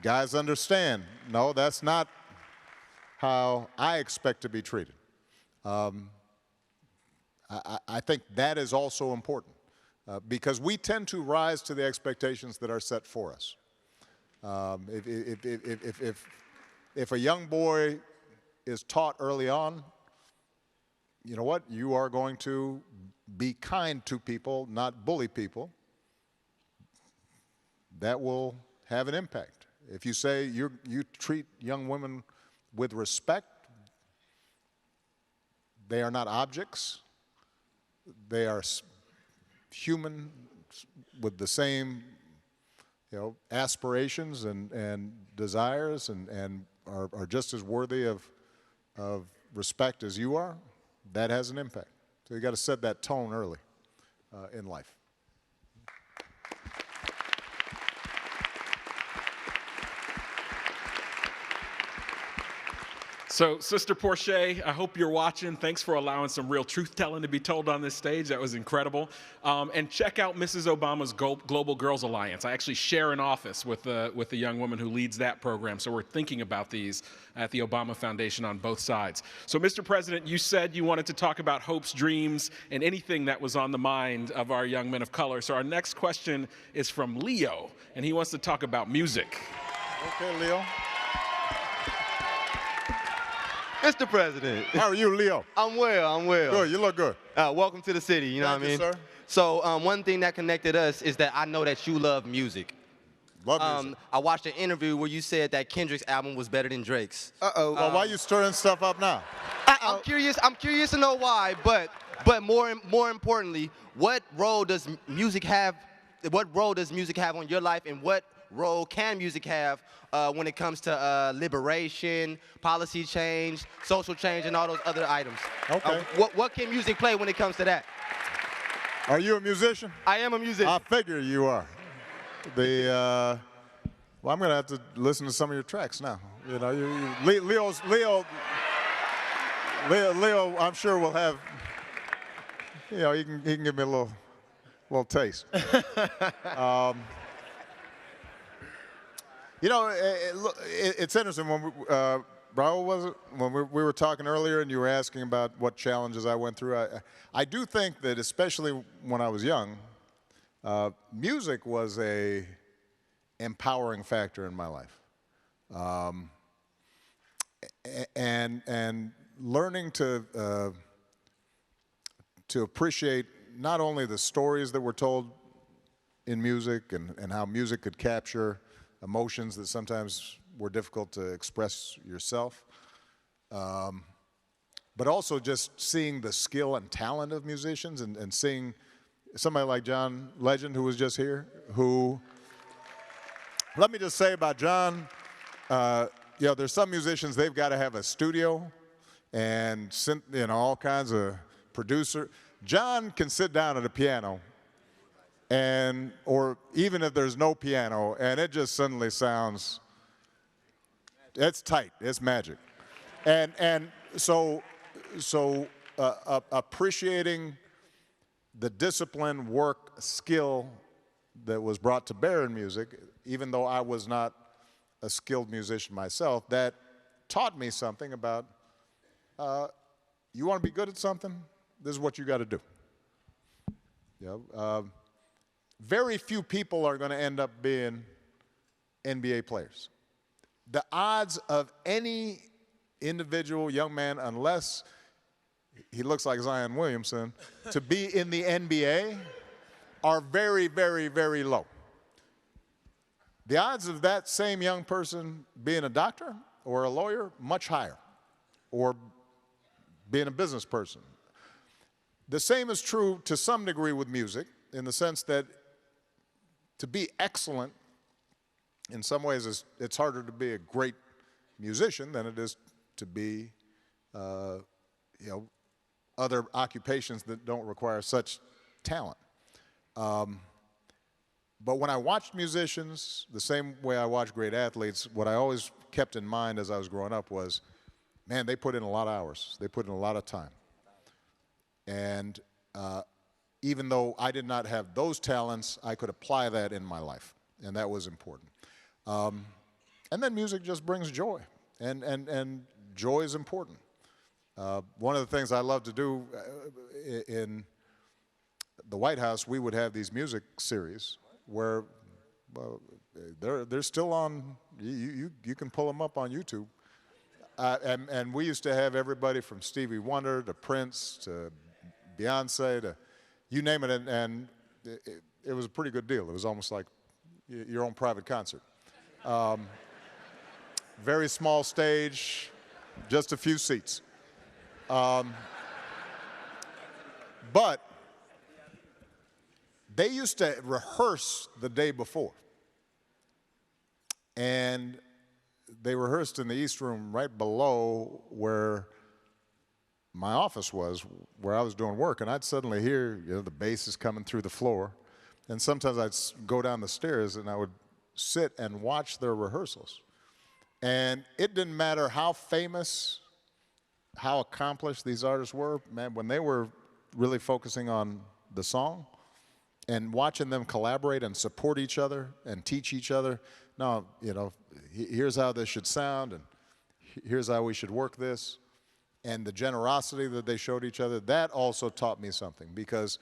guys understand, no, that's not how I expect to be treated. I think that is also important because we tend to rise to the expectations that are set for us. If a young boy is taught early on, you know what, you are going to be kind to people, not bully people, that will have an impact. If you say you treat young women with respect, they are not objects. They are human with the same, you know, aspirations and desires, and are just as worthy of respect as you are. That has an impact. So you got to set that tone early in life. So, Sister Portia, I hope you're watching. Thanks for allowing some real truth-telling to be told on this stage. That was incredible. And check out Mrs. Obama's Global Girls Alliance. I actually share an office with the young woman who leads that program. So we're thinking about these at the Obama Foundation on both sides. So, Mr. President, you said you wanted to talk about hopes, dreams, and anything that was on the mind of our young men of color. So our next question is from Leo, and he wants to talk about music. Okay, Leo. Mr. President. How are you, Leo? I'm well, I'm well. Good, you look good. Welcome to the city, you know what I mean? Thank you, sir. So one thing that connected us is that I know that you love music. Love music. I watched an interview where you said that Kendrick's album was better than Drake's. Uh-oh. Well, why are you stirring stuff up now? I'm curious to know why, but more importantly, what role does music have on your life, and what role can music have when it comes to liberation, policy change, social change, and all those other items? Okay. What can music play when it comes to that? Are you a musician? I am a musician. I figure you are. Well, I'm going to have to listen to some of your tracks now. You know, Leo, I'm sure will have, you know, he can give me a little taste. You know, it's interesting when Raul, was it? When we were talking earlier and you were asking about what challenges I went through, I do think that especially when I was young, music was a empowering factor in my life. And learning to appreciate not only the stories that were told in music and how music could capture emotions that sometimes were difficult to express yourself, but also just seeing the skill and talent of musicians and seeing somebody like John Legend, who was just here, who, let me just say about John, you know, there's some musicians, they've got to have a studio and, you know, all kinds of producer. John can sit down at a piano or even if there's no piano, and it just suddenly sounds, it's tight, it's magic. And so appreciating the discipline, work, skill that was brought to bear in music, even though I was not a skilled musician myself, that taught me something about, you want to be good at something, this is what you got to do. You know, very few people are going to end up being NBA players. The odds of any individual young man, unless he looks like Zion Williamson, to be in the NBA are very, very, very low. The odds of that same young person being a doctor or a lawyer, much higher, or being a business person. The same is true to some degree with music, in the sense that to be excellent, in some ways, it's harder to be a great musician than it is to be, you know, other occupations that don't require such talent. But when I watched musicians, the same way I watched great athletes, what I always kept in mind as I was growing up was, man, they put in a lot of hours. They put in a lot of time. And even though I did not have those talents, I could apply that in my life, and that was important. And then music just brings joy, and joy is important. One of the things I love to do in the White House, we would have these music series where they're still on. You can pull them up on YouTube. And we used to have everybody from Stevie Wonder to Prince to Beyonce to you name it, and it was a pretty good deal. It was almost like your own private concert. Very small stage, just a few seats. But they used to rehearse the day before. And they rehearsed in the East Room right below where my office was, where I was doing work, and I'd suddenly hear, the bass is coming through the floor. And sometimes I'd go down the stairs and I would sit and watch their rehearsals. And it didn't matter how famous, how accomplished these artists were, man, when they were really focusing on the song and watching them collaborate and support each other and teach each other, no, here's how this should sound, and here's how we should work this. And the generosity that they showed each other, that also taught me something, because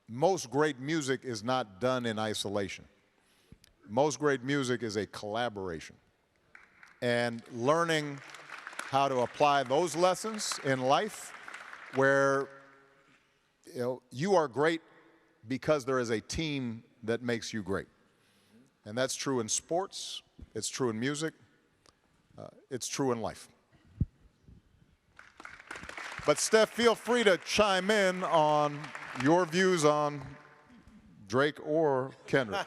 most great music is not done in isolation. Most great music is a collaboration. And learning how to apply those lessons in life, where you are great because there is a team that makes you great. And that's true in sports, it's true in music, it's true in life. But Steph, feel free to chime in on your views on Drake or Kendrick.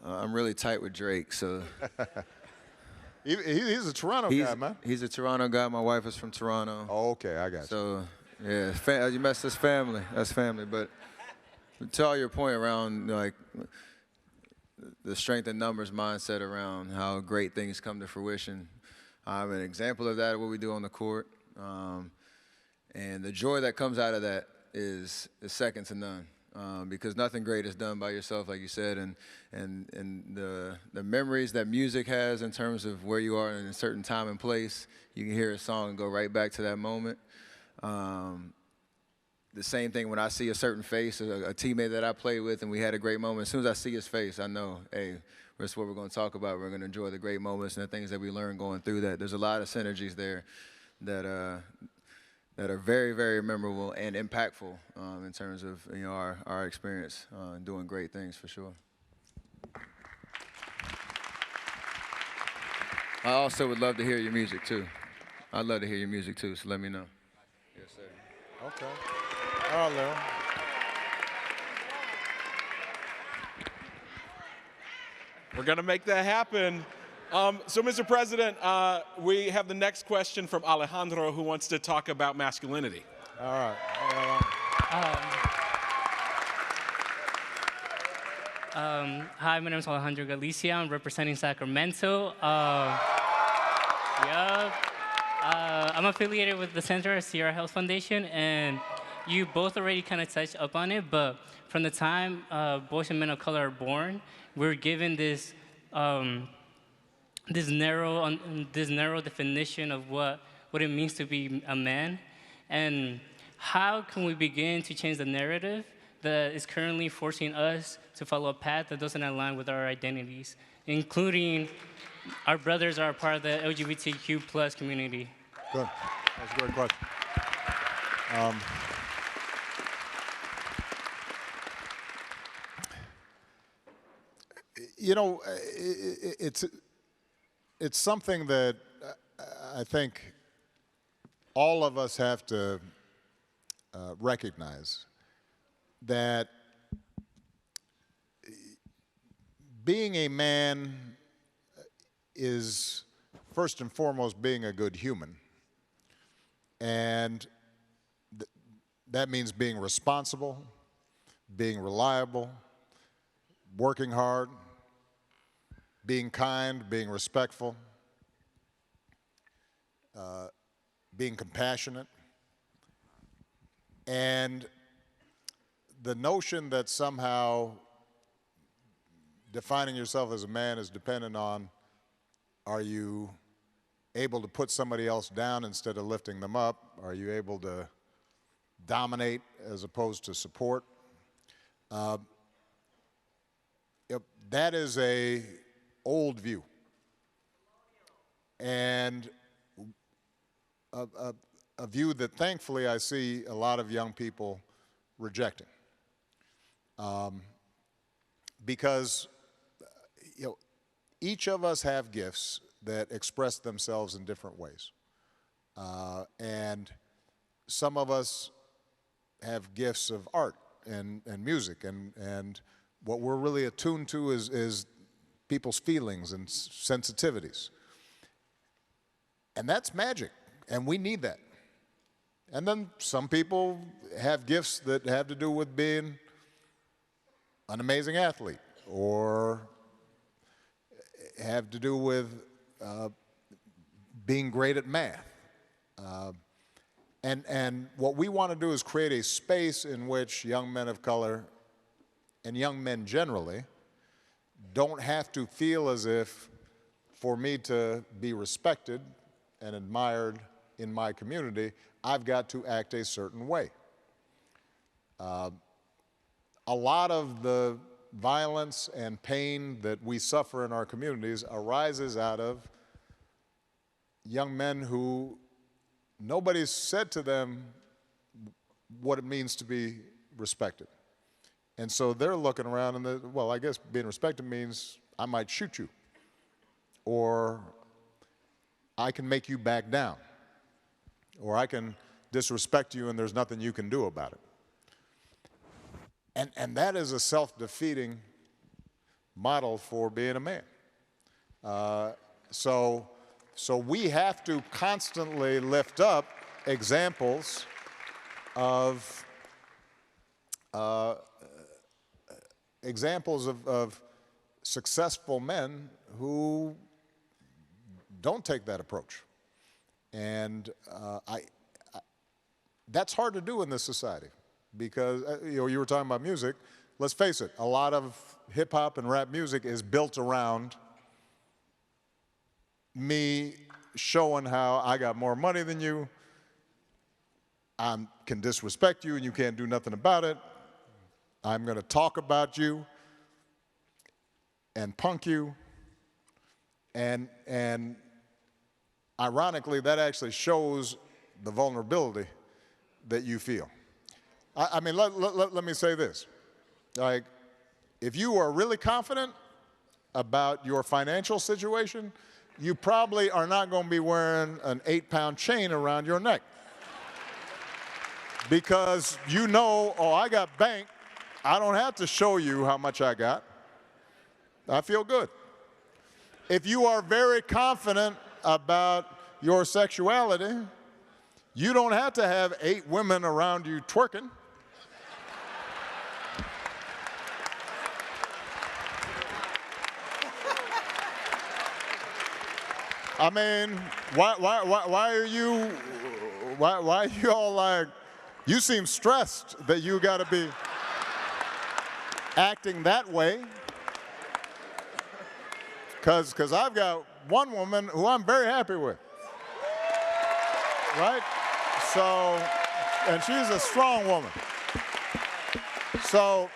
I'm really tight with Drake, so. He's a Toronto guy, man. He's a Toronto guy. My wife is from Toronto. Oh, okay, I got you. So, yeah, you messed this family. That's family. But to all your point around, like, the strength in numbers mindset around how great things come to fruition, I'm an example of that, what we do on the court. And the joy that comes out of that is second to none. Because nothing great is done by yourself, like you said, and the memories that music has in terms of where you are in a certain time and place, you can hear a song and go right back to that moment. The same thing when I see a certain face, a teammate that I played with and we had a great moment. As soon as I see his face, I know, hey, that's what we're going to talk about. We're going to enjoy the great moments and the things that we learn going through that. There's a lot of synergies there that are very, very memorable and impactful in terms of our experience doing great things for sure. I also would love to hear your music too. I'd love to hear your music too, so let me know. Yes, sir. Okay. All right, Larry. We're going to make that happen. So, Mr. President, we have the next question from Alejandro, who wants to talk about masculinity. All right. Hi, my name is Alejandro Galicia. I'm representing Sacramento. I'm affiliated with the Center Sierra Health Foundation, and you both already kind of touched up on it, but from the time boys and men of color are born, we're given this this narrow definition of what it means to be a man, and how can we begin to change the narrative that is currently forcing us to follow a path that doesn't align with our identities, including our brothers are a part of the LGBTQ plus community. Good. That's a great question. It's something that I think all of us have to recognize, that being a man is first and foremost being a good human. And that means being responsible, being reliable, working hard, being kind, being respectful, being compassionate. And the notion that somehow defining yourself as a man is dependent on, are you able to put somebody else down instead of lifting them up? Are you able to dominate as opposed to support? That is a old view, and a view that thankfully I see a lot of young people rejecting, because each of us have gifts that express themselves in different ways, and some of us have gifts of art and music, and what we're really attuned to is people's feelings and sensitivities. And that's magic, and we need that. And then some people have gifts that have to do with being an amazing athlete, or have to do with being great at math. And what we want to do is create a space in which young men of color, and young men generally, don't have to feel as if, for me to be respected and admired in my community, I've got to act a certain way. A lot of the violence and pain that we suffer in our communities arises out of young men who nobody's said to them what it means to be respected. And so they're looking around and well, I guess being respected means I might shoot you, or I can make you back down, or I can disrespect you and there's nothing you can do about it. And that is a self-defeating model for being a man. So we have to constantly lift up examples of successful men who don't take that approach. And that's hard to do in this society, because you were talking about music. Let's face it, a lot of hip hop and rap music is built around me showing how I got more money than you, I can disrespect you and you can't do nothing about it, I'm going to talk about you and punk you, and ironically, that actually shows the vulnerability that you feel. I mean, let me say this. Like, if you are really confident about your financial situation, you probably are not going to be wearing an 8-pound chain around your neck. Because you know, oh, I got bank, I don't have to show you how much I got. I feel good. If you are very confident about your sexuality, you don't have to have 8 women around you twerking. I mean, why are you all like, you seem stressed that you got to be acting that way? Because I've got one woman who I'm very happy with, right? So, and she's a strong woman. So,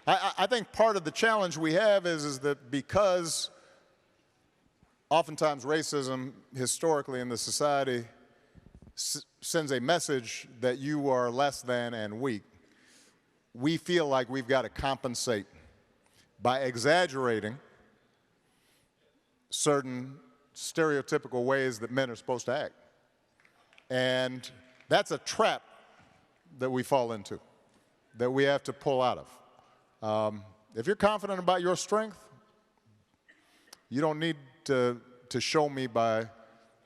I think part of the challenge we have is that because oftentimes racism historically in the society sends a message that you are less than and weak, we feel like we've got to compensate by exaggerating certain stereotypical ways that men are supposed to act. And that's a trap that we fall into, that we have to pull out of. If you're confident about your strength, you don't need to show me by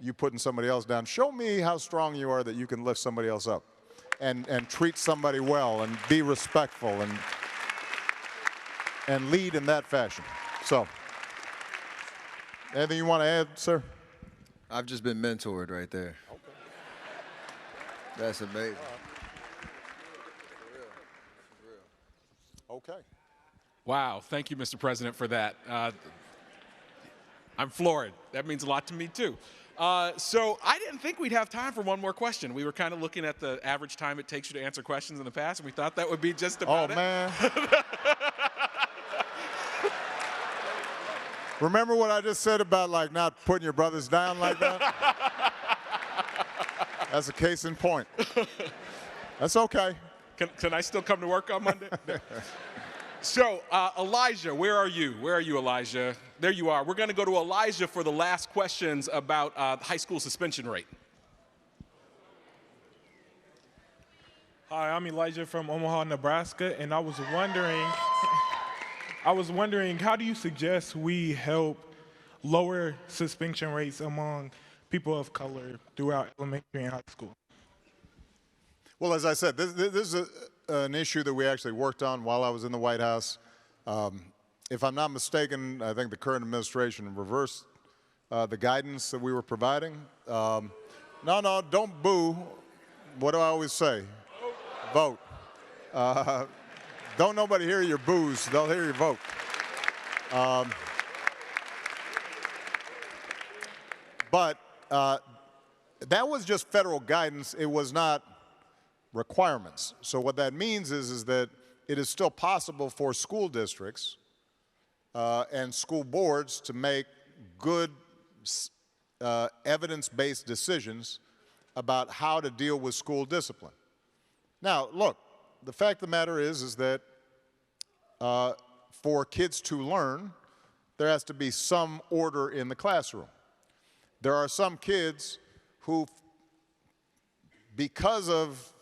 you putting somebody else down. Show me how strong you are that you can lift somebody else up and treat somebody well and be respectful and lead in that fashion. So, anything you want to add, sir? I've just been mentored right there. Okay. That's amazing. Okay. Wow, thank you, Mr. President, for that. I'm floored. That means a lot to me, too. So I didn't think we'd have time for one more question. We were kind of looking at the average time it takes you to answer questions in the past, and we thought that would be just about it. Oh, man. Remember what I just said about, like, not putting your brothers down like that? That's a case in point. That's okay. Can I still come to work on Monday? So, Elijah, where are you? Where are you, Elijah? There you are. We're going to go to Elijah for the last questions about high school suspension rate. Hi, I'm Elijah from Omaha, Nebraska, and I was wondering, how do you suggest we help lower suspension rates among people of color throughout elementary and high school? Well, as I said, this is an issue that we actually worked on while I was in the White House. If I'm not mistaken, I think the current administration reversed the guidance that we were providing. No, don't boo. What do I always say? Vote. Don't nobody hear your boos. They'll hear your vote. But that was just federal guidance. It was not requirements. So what that means is that it is still possible for school districts and school boards to make good evidence-based decisions about how to deal with school discipline. Now, look, the fact of the matter is that for kids to learn, there has to be some order in the classroom. There are some kids who, because of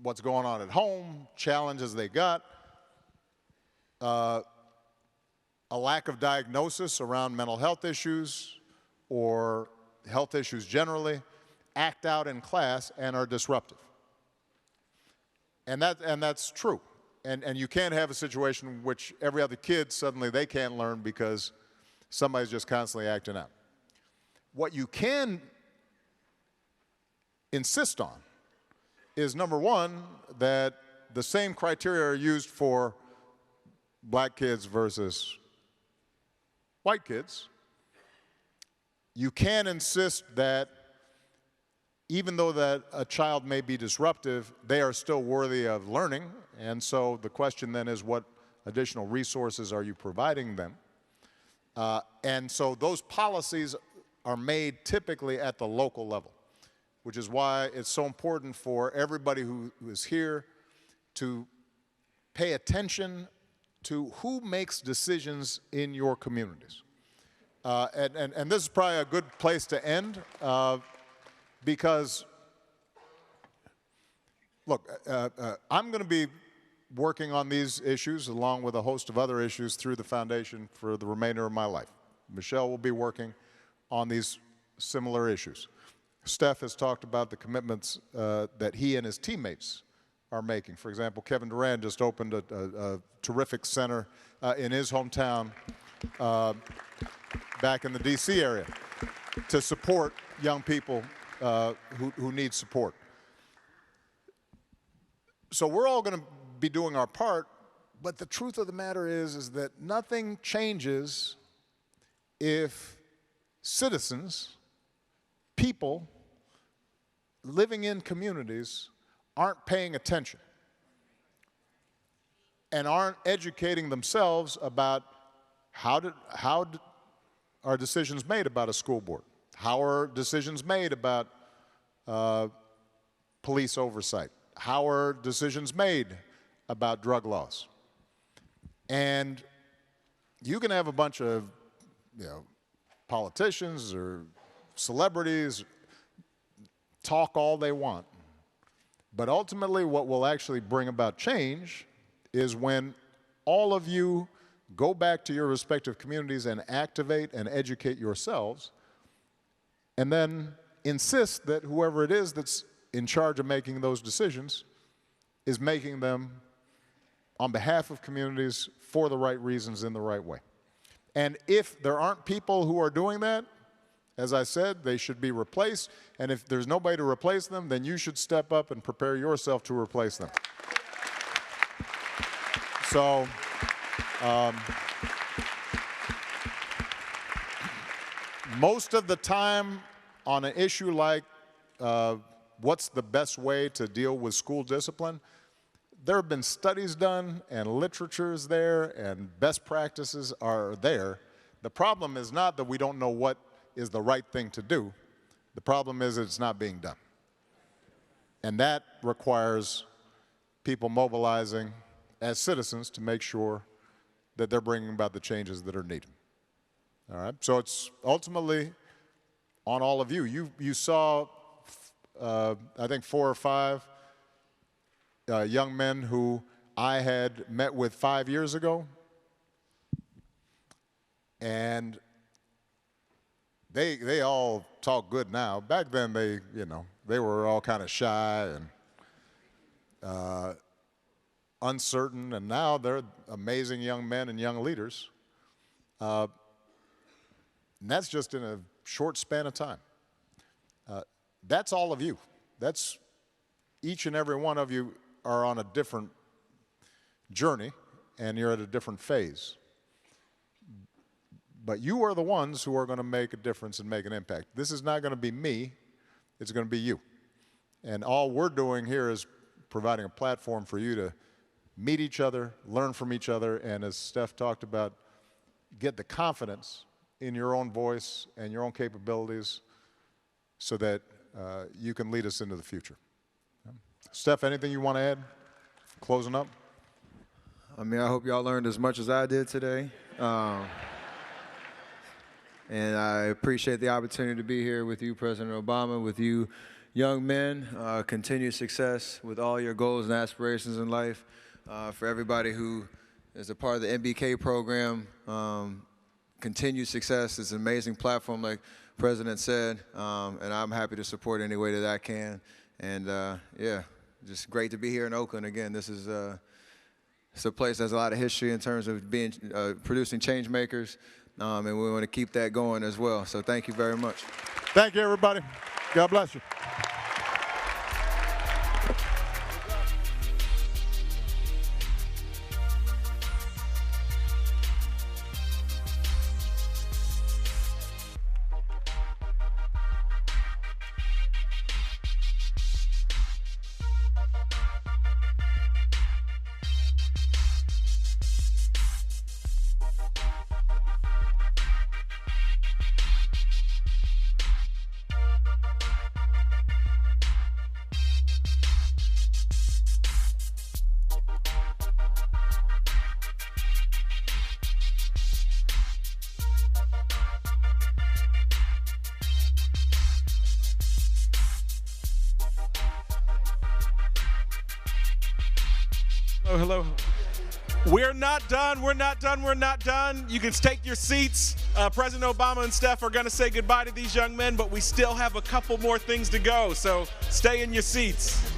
what's going on at home, challenges they got, a lack of diagnosis around mental health issues or health issues generally, act out in class and are disruptive. And that's true. And you can't have a situation in which every other kid, suddenly they can't learn because somebody's just constantly acting out. What you can insist on is, number one, that the same criteria are used for black kids versus white kids. You can insist that even though that a child may be disruptive, they are still worthy of learning. And so the question then is, what additional resources are you providing them? And so those policies are made typically at the local level, which is why it's so important for everybody who is here to pay attention to who makes decisions in your communities. And this is probably a good place to end because, look, I'm going to be working on these issues along with a host of other issues through the foundation for the remainder of my life. Michelle will be working on these similar issues. Steph has talked about the commitments that he and his teammates are making. For example, Kevin Durant just opened a terrific center in his hometown back in the D.C. area to support young people who need support. So we're all going to be doing our part, but the truth of the matter is that nothing changes if citizens, people living in communities aren't paying attention and aren't educating themselves about how are decisions made about a school board, how are decisions made about police oversight, how are decisions made about drug laws. And you can have a bunch of, politicians or celebrities talk all they want. But ultimately, what will actually bring about change is when all of you go back to your respective communities and activate and educate yourselves and then insist that whoever it is that's in charge of making those decisions is making them on behalf of communities for the right reasons in the right way. And if there aren't people who are doing that, as I said, they should be replaced. And if there's nobody to replace them, then you should step up and prepare yourself to replace them. So, most of the time on an issue like what's the best way to deal with school discipline, there have been studies done and literature's there and best practices are there. The problem is not that we don't know what is the right thing to do. The problem is that it's not being done. And that requires people mobilizing as citizens to make sure that they're bringing about the changes that are needed. All right, so it's ultimately on all of you. You saw, I think, 4 or 5 young men who I had met with 5 years ago, and they all talk good now. Back then, they were all kind of shy and uncertain, and now they're amazing young men and young leaders. And that's just in a short span of time. That's all of you. That's each and every one of you are on a different journey, and you're at a different phase. But you are the ones who are going to make a difference and make an impact. This is not going to be me. It's going to be you. And all we're doing here is providing a platform for you to meet each other, learn from each other, and as Steph talked about, get the confidence in your own voice and your own capabilities so that you can lead us into the future. Steph, anything you want to add? Closing up? I mean, I hope y'all learned as much as I did today. And I appreciate the opportunity to be here with you, President Obama, with you young men. Continued success with all your goals and aspirations in life. For everybody who is a part of the MBK program, continued success. It's an amazing platform, like President said, and I'm happy to support any way that I can. And yeah, just great to be here in Oakland again. This is it's a place that has a lot of history in terms of being producing change makers, and we want to keep that going as well. So thank you very much. Thank you, everybody. God bless you. Hello. We're not done. We're not done. We're not done. You can take your seats. President Obama and Steph are going to say goodbye to these young men, but we still have a couple more things to go. So stay in your seats.